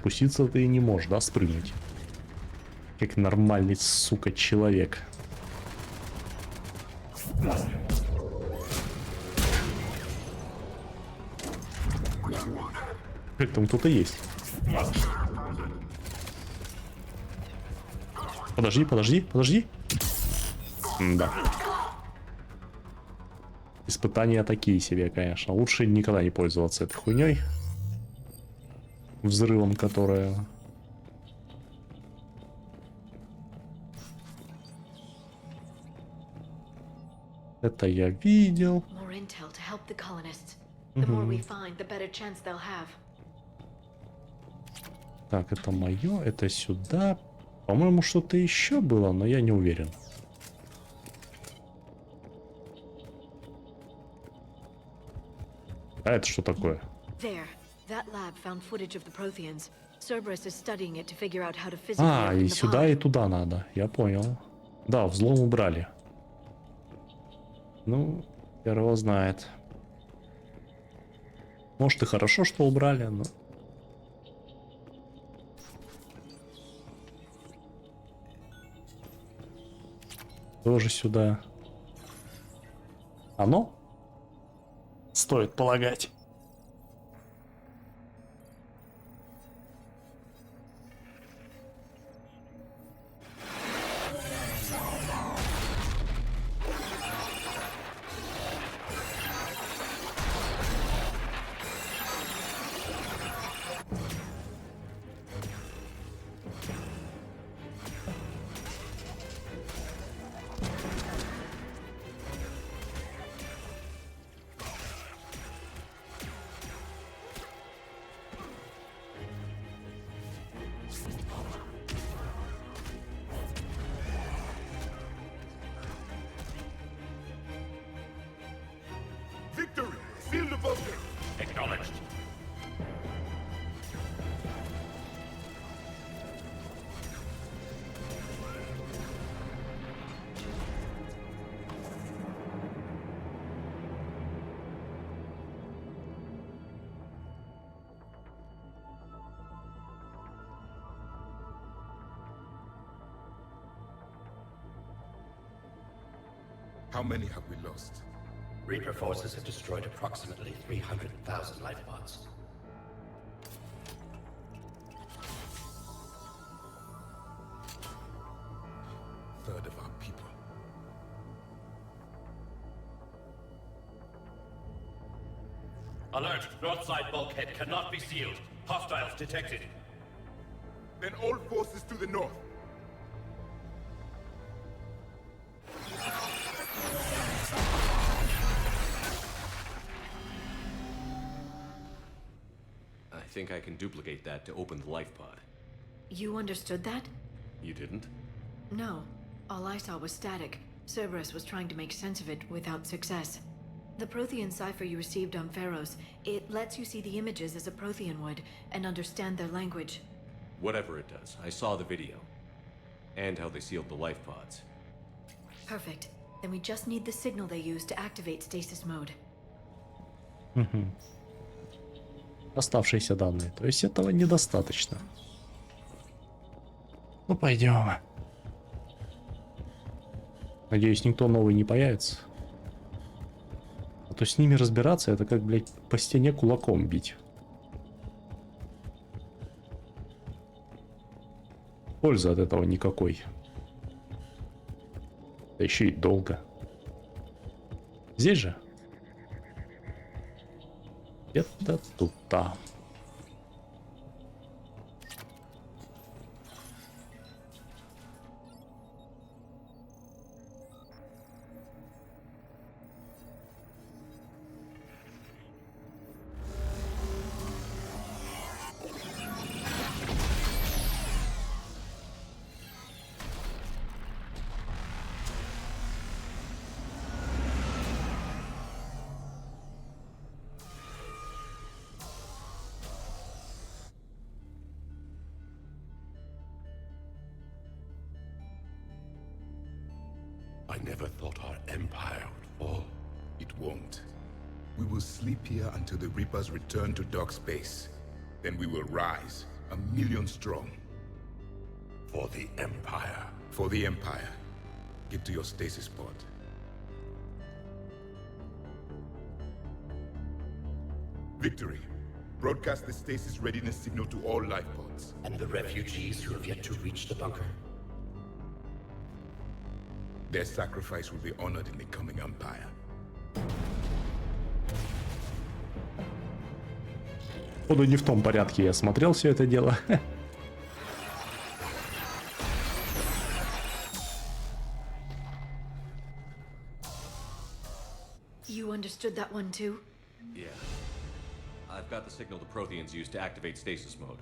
спуститься ты не можешь, да, спрыгнуть? Как нормальный, сука, человек. Там кто-то есть. Подожди, подожди, подожди. Да. Испытания такие себе, конечно. Лучше никогда не пользоваться этой хуйней. Взрывом, которая... Это я видел. Так, это мое, это сюда. По-моему, что-то еще было, но я не уверен. А это что такое? А, и сюда, и туда надо. Я понял. Да, взлом убрали. Ну, хер его знает. Может и хорошо, что убрали, но... Тоже сюда. Оно? Стоит полагать. How many have we lost? Reaper forces have destroyed approximately 300,000 life pods. Third of our people. Alert! North side bulkhead cannot be sealed. Hostiles detected. Then all forces to the north. I think I can duplicate that to open the life pod. You understood that? You didn't? No. All I saw was static. Cerberus was trying to make sense of it without success. The Prothean cipher you received on Pharaohs, it lets you see the images as a Prothean would and understand their language. Whatever it does, I saw the video. And how they sealed the life pods. Perfect. Then we just need the signal they use to activate stasis mode. Оставшиеся данные. То есть этого недостаточно. Ну, пойдем. Надеюсь, никто новый не появится. А то с ними разбираться, это как, блядь, по стене кулаком бить. Пользы от этого никакой. Да еще и долго. Здесь же? Это тут-то. I never thought our empire would fall. It won't. We will sleep here until the Reapers return to dark space. Then we will rise, 1,000,000 strong. For the Empire. For the Empire. Get to your stasis pod. Victory. Broadcast the stasis readiness signal to all life pods. And the refugees who have yet to reach the bunker. Their sacrifice will be honored in the coming Empire. Походу, не в том порядке я смотрел все это дело. You understood that one too? Yeah. I've got the signal the Protheans use to activate stasis mode.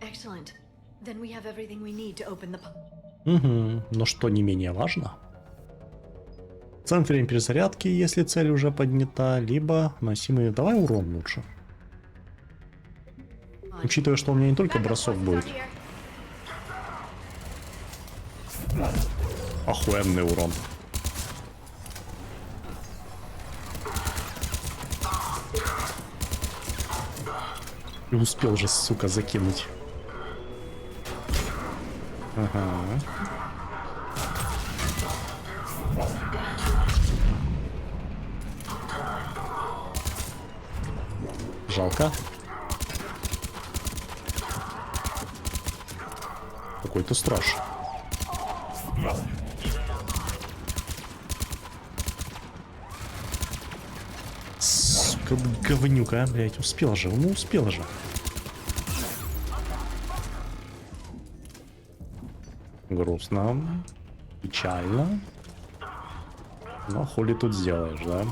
Excellent. Then we have everything we need to open the... Угу. Но что не менее важно. В центре перезарядки, если цель уже поднята, либо носимый... Давай урон лучше. Учитывая, что у меня не только бросок будет. Охуенный урон. И успел же, сука, закинуть. Ага. Жалко. Какой-то страж. Сука, говнюка, блядь, успел же, ну успел же. Грустно, печально. Но хули тут сделаешь, да?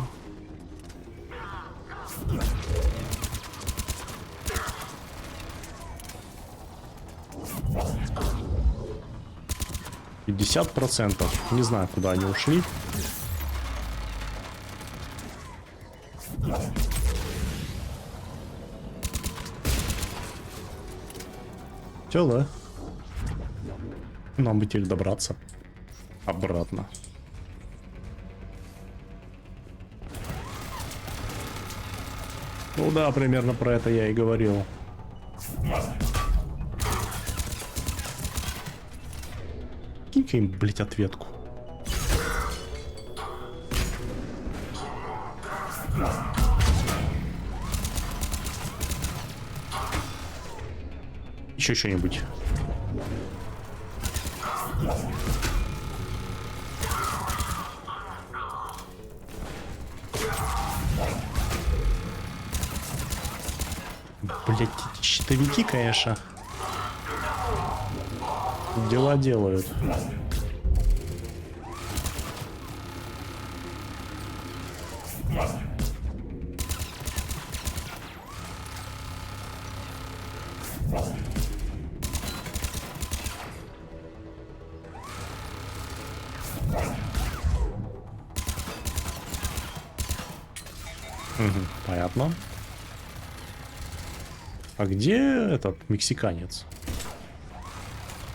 %50%. Не знаю, куда они ушли. Все, да? Нам бы теперь добраться обратно. Ну да, примерно про это я и говорил. Кинь-ка им, блять, ответку. Еще что-нибудь. Блять, щитовики, конечно, дела делают. Понятно. А где этот мексиканец?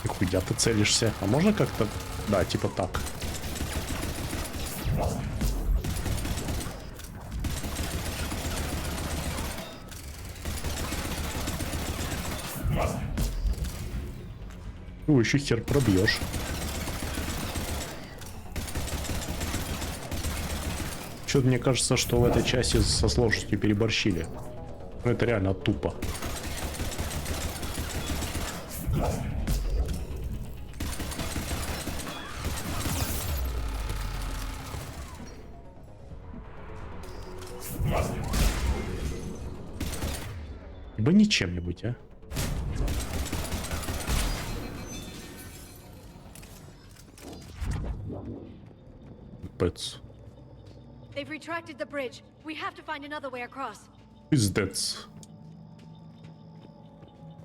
Нихуя ты целишься. А можно как-то... Да, типа так. Ну, еще хер пробьешь. Что-то мне кажется, что в этой части со сложностью переборщили. Ну, это реально тупо. Либо ничем-нибудь, а? Пэц. They've retracted the bridge. We have to find another way across. Пиздец.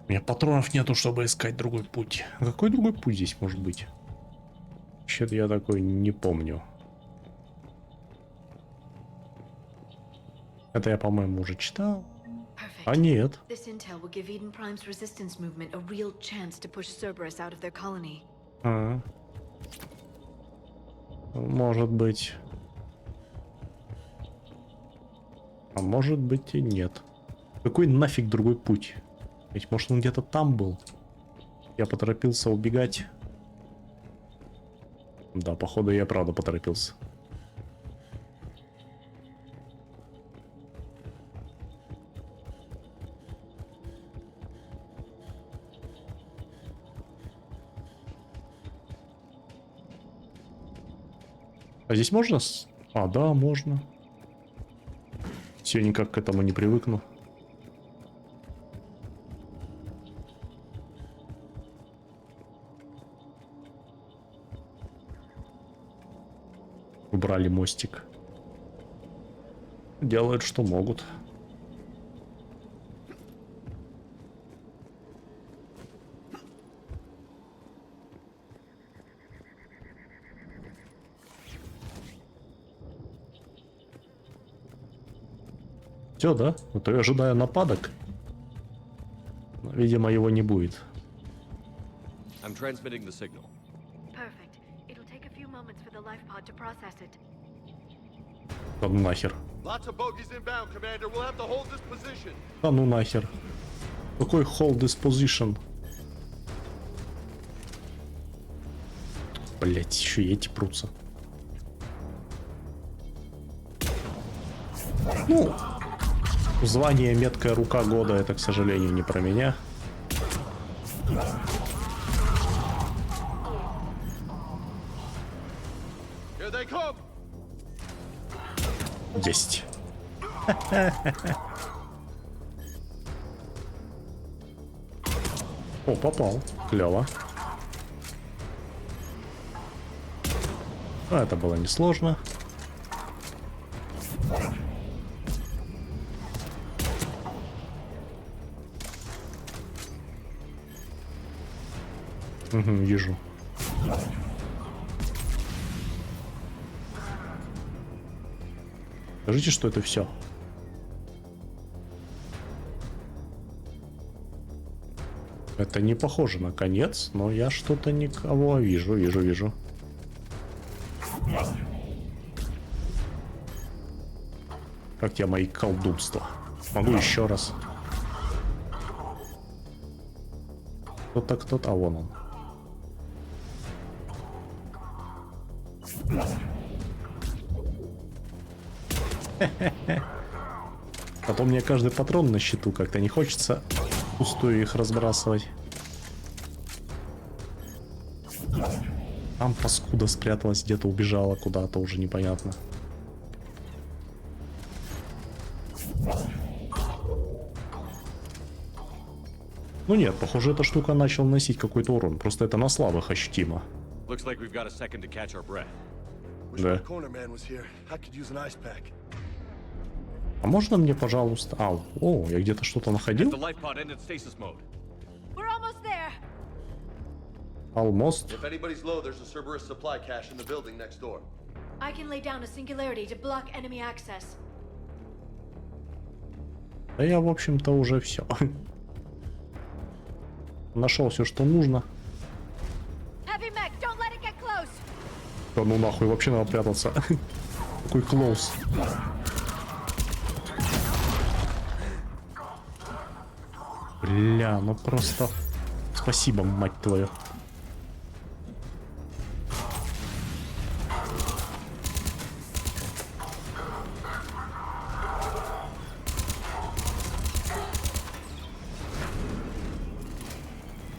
У меня патронов нету, чтобы искать другой путь. А какой другой путь здесь может быть? Вообще-то я такой не помню. Это я, по-моему, уже читал. А нет. This intel will give Eden Prime's resistance movement a real chance to push Cerberus out of their colony. А. Может быть. А может быть и нет. Какой нафиг другой путь? Ведь может он где-то там был. Я поторопился убегать. Да, походу я правда поторопился. А здесь можно? А, да, можно. Все никак к этому не привыкну. Убрали мостик. Делают, что могут. Все, да? А то я ожидаю нападок. Но, видимо, его не будет. I'm transmitting the signal. Perfect. It'll take a few moments for the life pod to process it. Да ну нахер. Lots of bogeys inbound, Commander. We'll have to hold this position. Да ну нахер. Какой hold this position? Блять, еще и эти прутся. Ну, звание меткая рука года, это, к сожалению, не про меня. Here they come. 10. О, попал. Клево. А, это было несложно. Угу, вижу. Скажите, что это все. Это не похоже на конец, но я что-то никого вижу. Как тебе мои колдунства? Могу еще раз. Кто-то, а вон он. Потом мне каждый патрон на счету, как-то не хочется пустую их разбрасывать. Там паскуда спряталась, где-то убежала куда-то, уже непонятно. Ну нет, похоже, эта штука начала наносить какой-то урон. Просто это на слабых ощутимо. Looks like we've got a second to catch our breath. Wish Да. my corner man was here. I could use an ice pack. А можно мне, пожалуйста... А, о, я где-то что-то находил? The life pod ended stasis mode. We're almost there. Almost. If anybody's low, there's a Cerberus supply cache in the building next door. I can lay down a singularity to block enemy access. Да я, в общем-то, уже все. Нашел все, что нужно. Heavy mech, don't let it get close. Да ну нахуй, вообще надо прятаться. Какой клоус. Бля, ну просто... Спасибо, мать твою.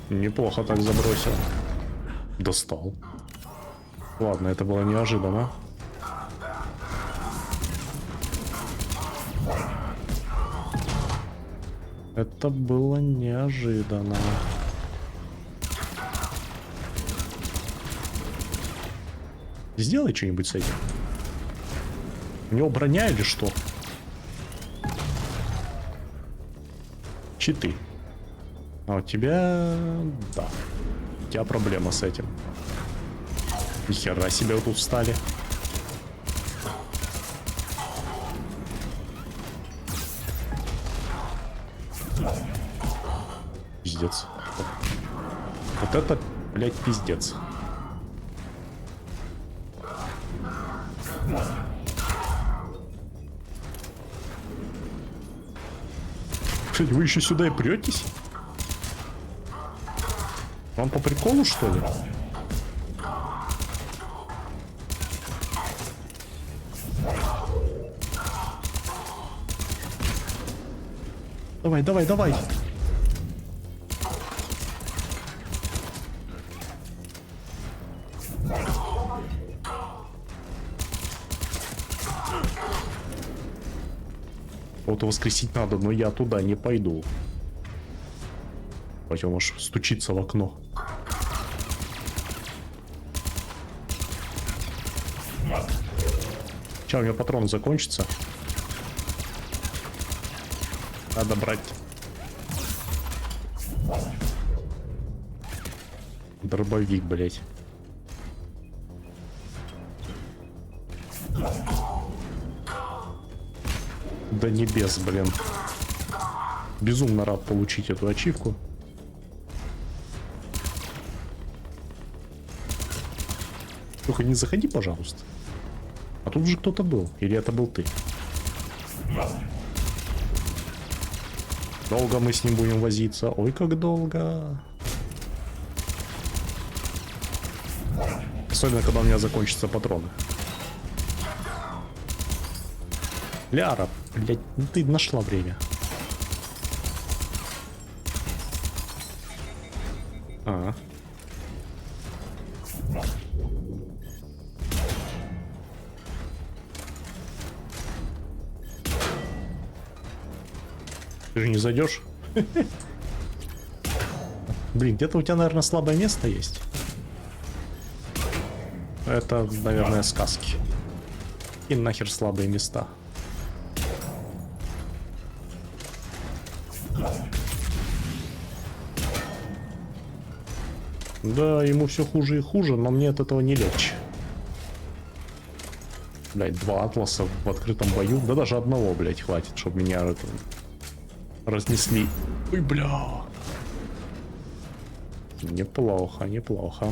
Неплохо так забросил. Достал. Ладно, это было неожиданно. Это было неожиданно. Сделай что-нибудь с этим. У него броня или что? Читы. А у тебя... Да. У тебя проблема с этим. Нихера себе вот тут встали. Пиздец. Вот это, блядь, пиздец. Кстати, вы еще сюда и претесь? Вам по приколу, что ли? Давай, давай, давай. Вот воскресить надо, но я туда не пойду. Пойдем аж стучиться в окно. Сейчас у меня патрон закончится. Надо брать. Дробовик, блять. До небес, блин. Безумно рад получить эту ачивку. Только не заходи, пожалуйста. А тут же кто-то был. Или это был ты? Долго мы с ним будем возиться. Ой, как долго. Особенно, когда у меня закончатся патроны. Ляра, блядь, ну ты нашла время. А. Ты же не зайдешь? Блин, где-то у тебя, наверное, слабое место есть. Это, наверное, сказки. И нахер слабые места. Да, ему все хуже и хуже, но мне от этого не легче. Блять, 2 атласа в открытом бою. Да даже одного, блять, хватит, чтобы меня это разнесли. Ой, бля. Неплохо, неплохо.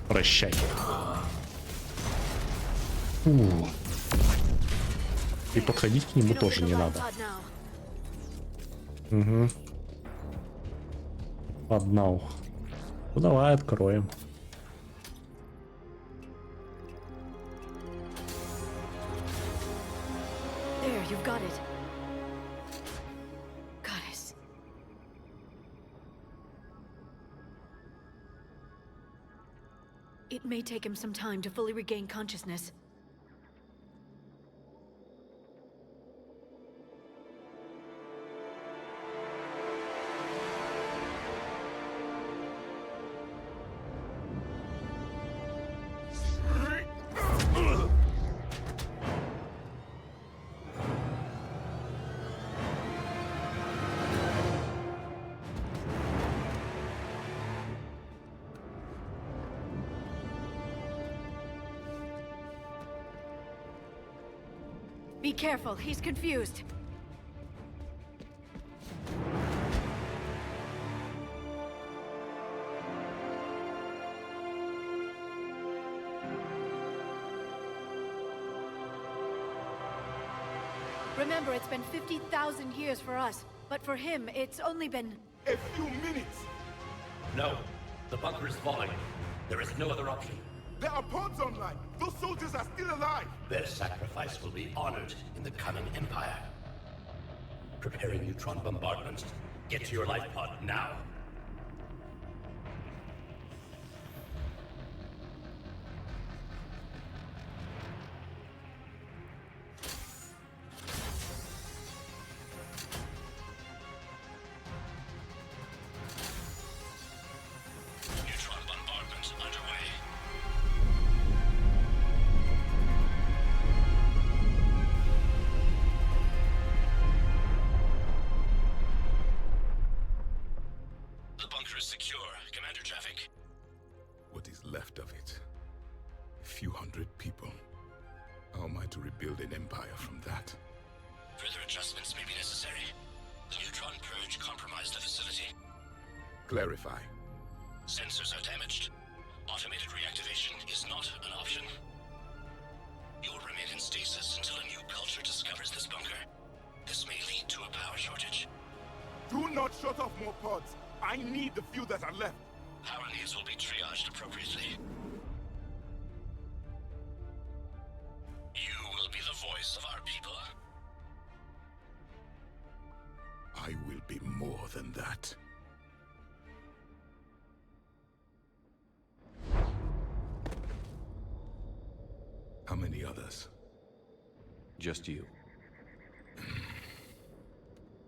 Прощай. Фу. И подходить к нему тоже не надо. Угу. Поднал. Ну давай откроем. There, you've got it. Goddess. It may take him some time to fully regain consciousness. Be careful, he's confused. Remember, it's been 50,000 years for us, but for him, it's only been... A few minutes! No. The bunker is falling. There is no other option. There are pods online! Those soldiers are still alive! Their sacrifice will be honored in the coming Empire. Preparing neutron bombardment. Get to your life pod now. Neutron bombardment underway. The bunker is secure. Commander traffic. What is left of it? A few hundred people. How am I to rebuild an empire from that? Further adjustments may be necessary. The neutron purge compromised the facility. Clarify. Sensors are damaged. Automated reactivation is not an option. You'll remain in stasis until a new culture discovers this bunker. This may lead to a power shortage. Do not shut off more pods. I need the few that are left. Power needs will be triaged appropriately. You will be the voice of our people. I will be more than that. How many others? Just you.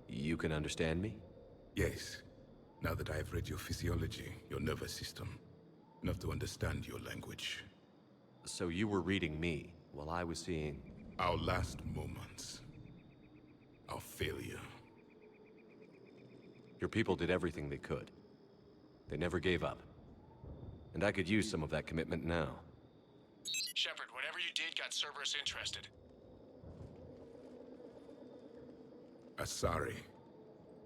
You can understand me? Yes. Now that I have read your physiology, your nervous system, enough to understand your language. So you were reading me while I was seeing... Our last moments. Our failure. Your people did everything they could. They never gave up. And I could use some of that commitment now. Shepard, whatever you did got Cerberus interested. Asari.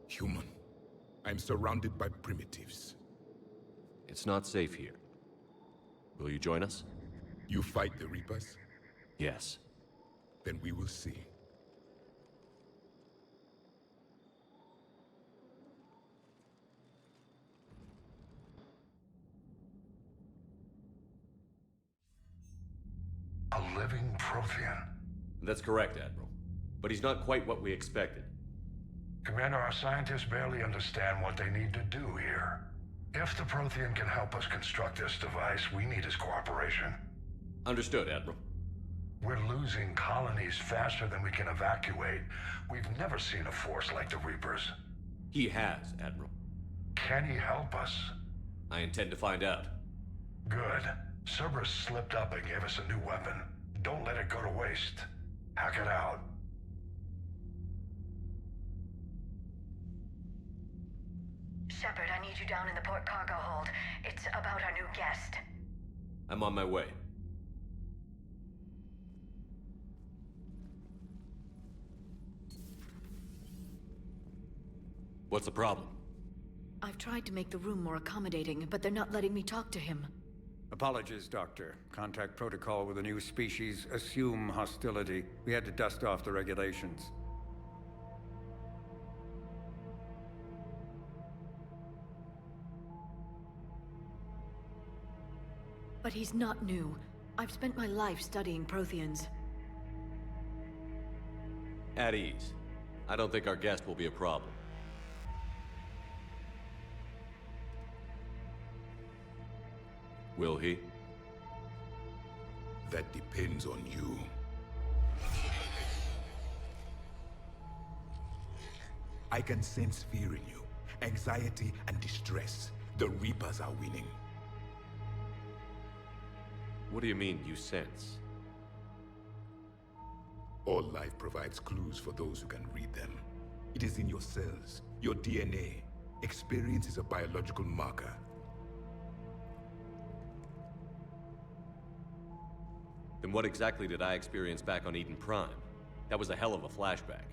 Human. I'm surrounded by primitives. It's not safe here. Will you join us? You fight the Reapers? Yes. Then we will see. A living Prothean. That's correct, Admiral. But he's not quite what we expected. Commander, our scientists barely understand what they need to do here. If the Prothean can help us construct this device, we need his cooperation. Understood, Admiral. We're losing colonies faster than we can evacuate. We've never seen a force like the Reapers. He has, Admiral. Can he help us? I intend to find out. Good. Cerberus slipped up and gave us a new weapon. Don't let it go to waste. Hack it out. Shepard, I need you down in the port cargo hold. It's about our new guest. I'm on my way. What's the problem? I've tried to make the room more accommodating, but they're not letting me talk to him. Apologies, Doctor. Contact protocol with a new species. Assume hostility. We had to dust off the regulations. But he's not new. I've spent my life studying Protheans. At ease. I don't think our guest will be a problem. Will he? That depends on you. I can sense fear in you, anxiety and distress. The Reapers are winning. What do you mean, you sense? All life provides clues for those who can read them. It is in your cells, your DNA. Experience is a biological marker. Then what exactly did I experience back on Eden Prime? That was a hell of a flashback.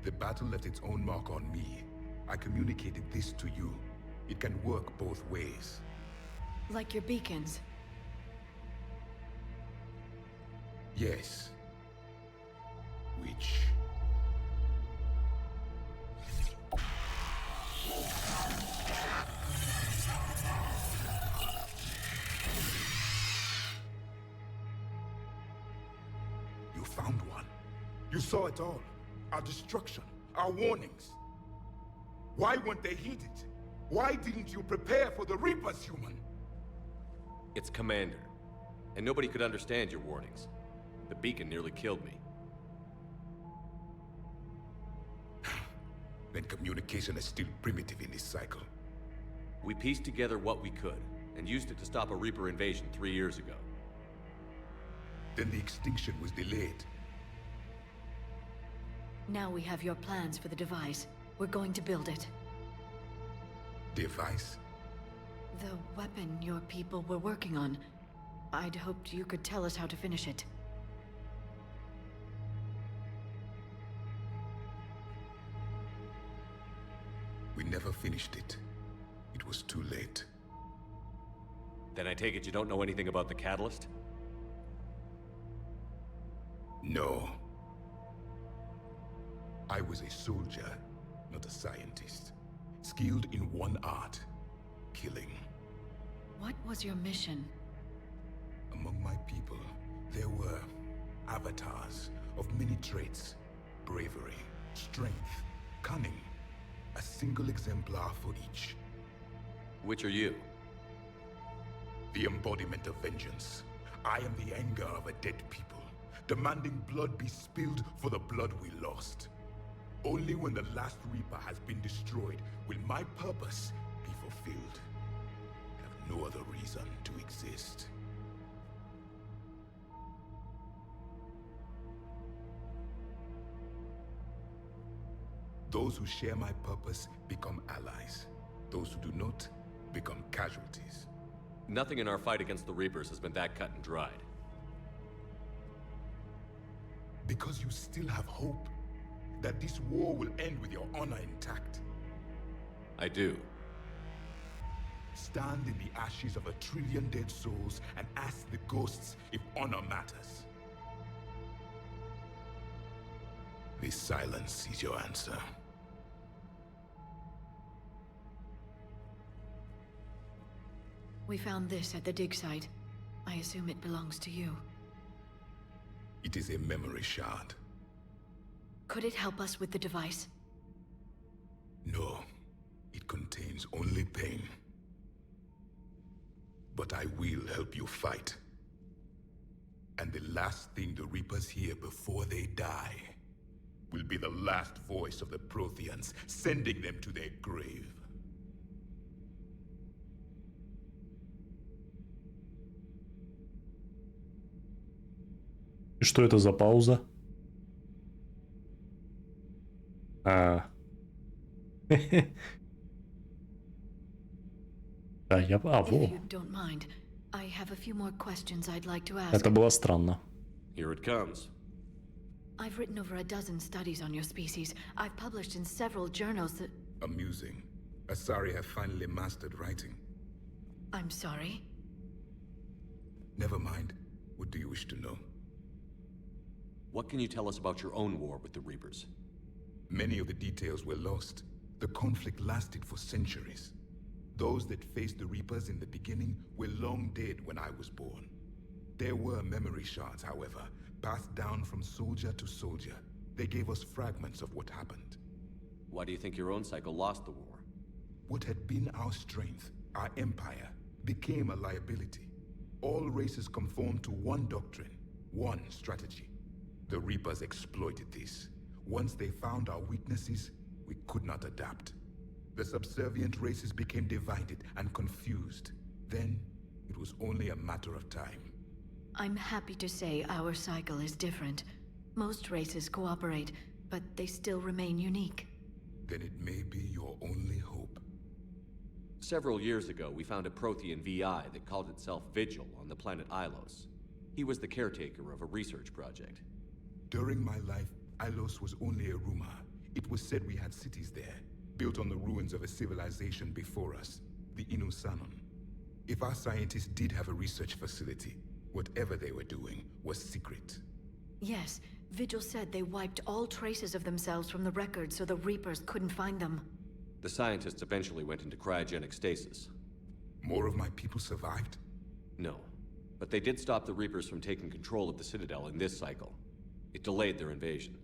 The battle left its own mark on me. I communicated this to you. It can work both ways. Like your beacons. Yes. Which... You found one. You saw it all. Our destruction, our warnings. Why weren't they heeded? Why didn't you prepare for the Reapers, human? It's Commander. And nobody could understand your warnings. The beacon nearly killed me. Then communication is still primitive in this cycle. We pieced together what we could, and used it to stop a Reaper invasion 3 years ago. Then the extinction was delayed. Now we have your plans for the device. We're going to build it. Device? The weapon your people were working on. I'd hoped you could tell us how to finish it. We never finished it. was too late. Then I take it you don't know anything about the catalyst? No. I was a soldier, not a scientist. Skilled in one art, killing. What was your mission? Among my people, there were avatars of many traits. Bravery, strength, cunning. A single exemplar for each. Which are you? The embodiment of vengeance. I am the anger of a dead people, demanding blood be spilled for the blood we lost. Only when the last Reaper has been destroyed will my purpose be fulfilled. I have no other reason to exist. Those who share my purpose become allies. Those who do not become casualties. Nothing in our fight against the Reapers has been that cut and dried. Because you still have hope that this war will end with your honor intact. I do. Stand in the ashes of 1 trillion dead souls and ask the ghosts if honor matters. This silence is your answer. We found this at the dig site. I assume it belongs to you. It is a memory shard. Could it help us with the device? No, it contains only pain. But I will help you fight. And the last thing the Reapers hear before they die will be the last voice of the Protheans, sending them to their grave. И что это за пауза? А. Да, я... А, во. If you don't mind, I have a few more questions I'd like to ask. Это было странно. Here it comes. I've written over a dozen studies on your species. I've published in several journals that... Amusing. Asari have finally mastered writing. I'm sorry? Never mind. What do you wish to know? What can you tell us about your own war with the Reapers? Many of the details were lost. The conflict lasted for centuries. Those that faced the Reapers in the beginning were long dead when I was born. There were memory shards, however, passed down from soldier to soldier. They gave us fragments of what happened. Why do you think your own cycle lost the war? What had been our strength, our empire, became a liability. All races conformed to one doctrine, one strategy. The Reapers exploited this. Once they found our weaknesses, we could not adapt. The subservient races became divided and confused. Then, it was only a matter of time. I'm happy to say our cycle is different. Most races cooperate, but they still remain unique. Then it may be your only hope. Several years ago, we found a Prothean VI that called itself Vigil on the planet Ilos. He was the caretaker of a research project. During my life, Ilos was only a rumor. It was said we had cities there, built on the ruins of a civilization before us, the Inusanon. If our scientists did have a research facility, whatever they were doing was secret. Yes, Vigil said they wiped all traces of themselves from the records so the Reapers couldn't find them. The scientists eventually went into cryogenic stasis. More of my people survived? No, but they did stop the Reapers from taking control of the Citadel in this cycle. It delayed their invasion.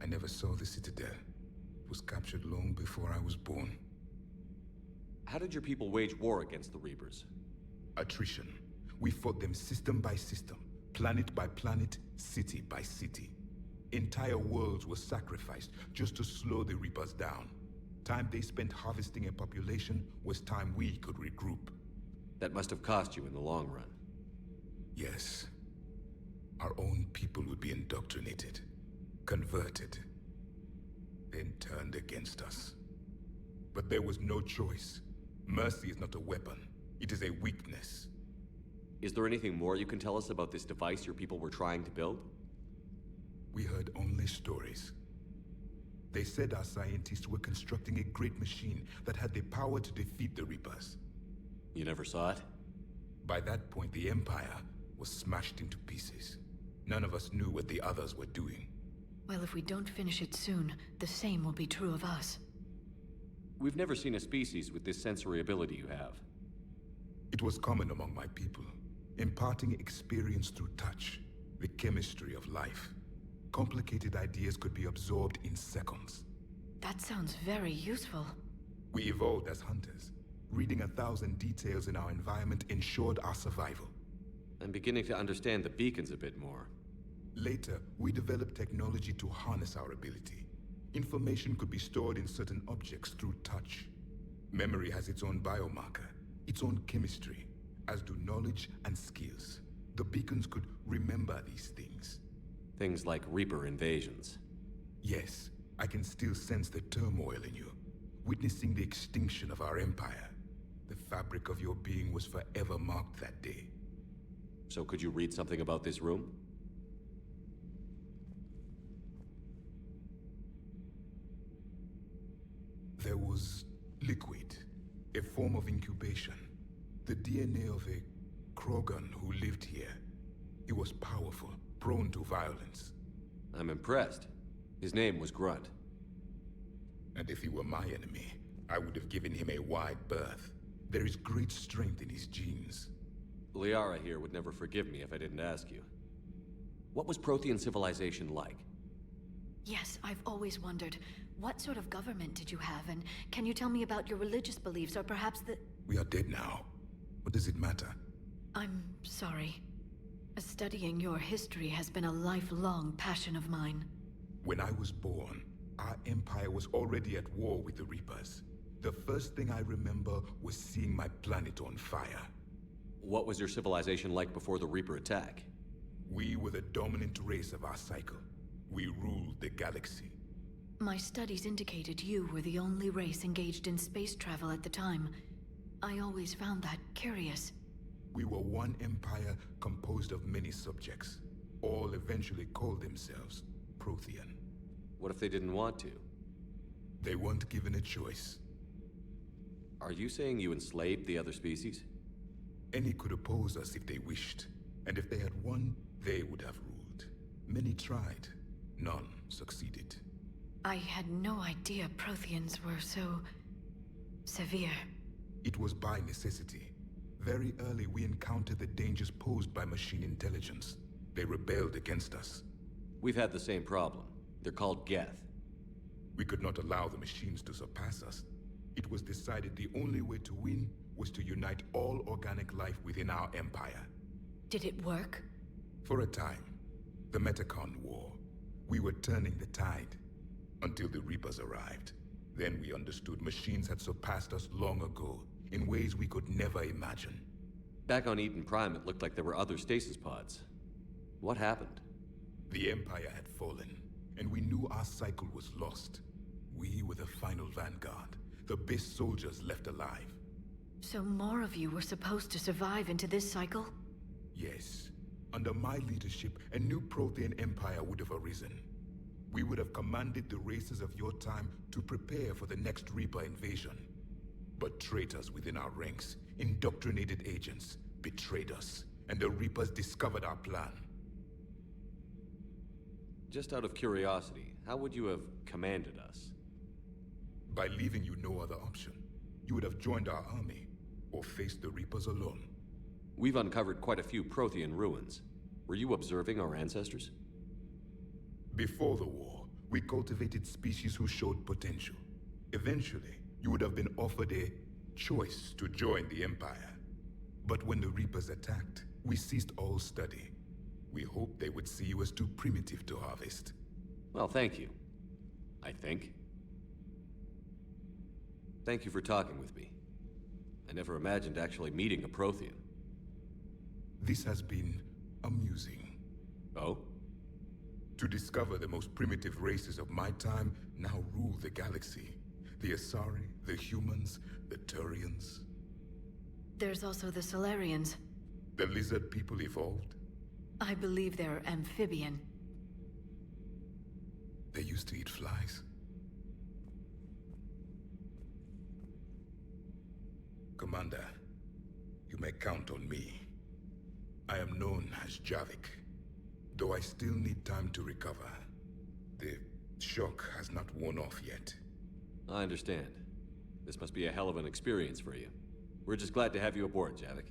I never saw the Citadel. It was captured long before I was born. How did your people wage war against the Reapers? Attrition. We fought them system by system, planet by planet, city by city. Entire worlds were sacrificed just to slow the Reapers down. Time they spent harvesting a population was time we could regroup. That must have cost you in the long run. Yes. Our own people would be indoctrinated, converted, then turned against us. But there was no choice. Mercy is not a weapon. It is a weakness. Is there anything more you can tell us about this device your people were trying to build? We heard only stories. They said our scientists were constructing a great machine that had the power to defeat the Reapers. You never saw it? By that point, the Empire was smashed into pieces. None of us knew what the others were doing. Well, if we don't finish it soon, the same will be true of us. We've never seen a species with this sensory ability you have. It was common among my people, imparting experience through touch, the chemistry of life. Complicated ideas could be absorbed in seconds. That sounds very useful. We evolved as hunters. Reading 1,000 details in our environment ensured our survival. I'm beginning to understand the beacons a bit more. Later, we developed technology to harness our ability. Information could be stored in certain objects through touch. Memory has its own biomarker, its own chemistry, as do knowledge and skills. The beacons could remember these things. Things like Reaper invasions. Yes, I can still sense the turmoil in you, witnessing the extinction of our empire. The fabric of your being was forever marked that day. So could you read something about this room? There was liquid, a form of incubation. The DNA of a Krogan who lived here. He was powerful, prone to violence. I'm impressed. His name was Grunt. And if he were my enemy, I would have given him a wide berth. There is great strength in his genes. Liara here would never forgive me if I didn't ask you. What was Prothean civilization like? Yes, I've always wondered, what sort of government did you have, and can you tell me about your religious beliefs, or perhaps the... We are dead now. What does it matter? I'm sorry. Studying your history has been a lifelong passion of mine. When I was born, our empire was already at war with the Reapers. The first thing I remember was seeing my planet on fire. What was your civilization like before the Reaper attack? We were the dominant race of our cycle. We ruled the galaxy. My studies indicated you were the only race engaged in space travel at the time. I always found that curious. We were one empire composed of many subjects. All eventually called themselves Prothean. What if they didn't want to? They weren't given a choice. Are you saying you enslaved the other species? Any could oppose us if they wished. And if they had won, they would have ruled. Many tried. None succeeded. I had no idea Protheans were so... severe. It was by necessity. Very early we encountered the dangers posed by machine intelligence. They rebelled against us. We've had the same problem. They're called Geth. We could not allow the machines to surpass us. It was decided the only way to win was to unite all organic life within our empire. Did it work? For a time. The Metacon War. We were turning the tide. Until the Reapers arrived. Then we understood machines had surpassed us long ago, in ways we could never imagine. Back on Eden Prime, it looked like there were other stasis pods. What happened? The Empire had fallen, and we knew our cycle was lost. We were the final vanguard, the best soldiers left alive. So more of you were supposed to survive into this cycle? Yes. Under my leadership, a new Prothean empire would have arisen. We would have commanded the races of your time to prepare for the next Reaper invasion. But traitors within our ranks, indoctrinated agents, betrayed us, and the Reapers discovered our plan. Just out of curiosity, how would you have commanded us? By leaving you no other option. You would have joined our army, or faced the Reapers alone. We've uncovered quite a few Prothean ruins. Were you observing our ancestors? Before the war, we cultivated species who showed potential. Eventually, you would have been offered a choice to join the Empire. But when the Reapers attacked, we ceased all study. We hoped they would see you as too primitive to harvest. Well, thank you. I think. Thank you for talking with me. I never imagined actually meeting a Prothean. This has been amusing. Oh? To discover the most primitive races of my time now rule the galaxy. The Asari, the humans, the Turians. There's also the Solarians. The lizard people evolved? I believe they're amphibian. They used to eat flies. Commander, you may count on me. I am known as Javik, though I still need time to recover. The shock has not worn off yet. I understand. This must be a hell of an experience for you. We're just glad to have you aboard, Javik.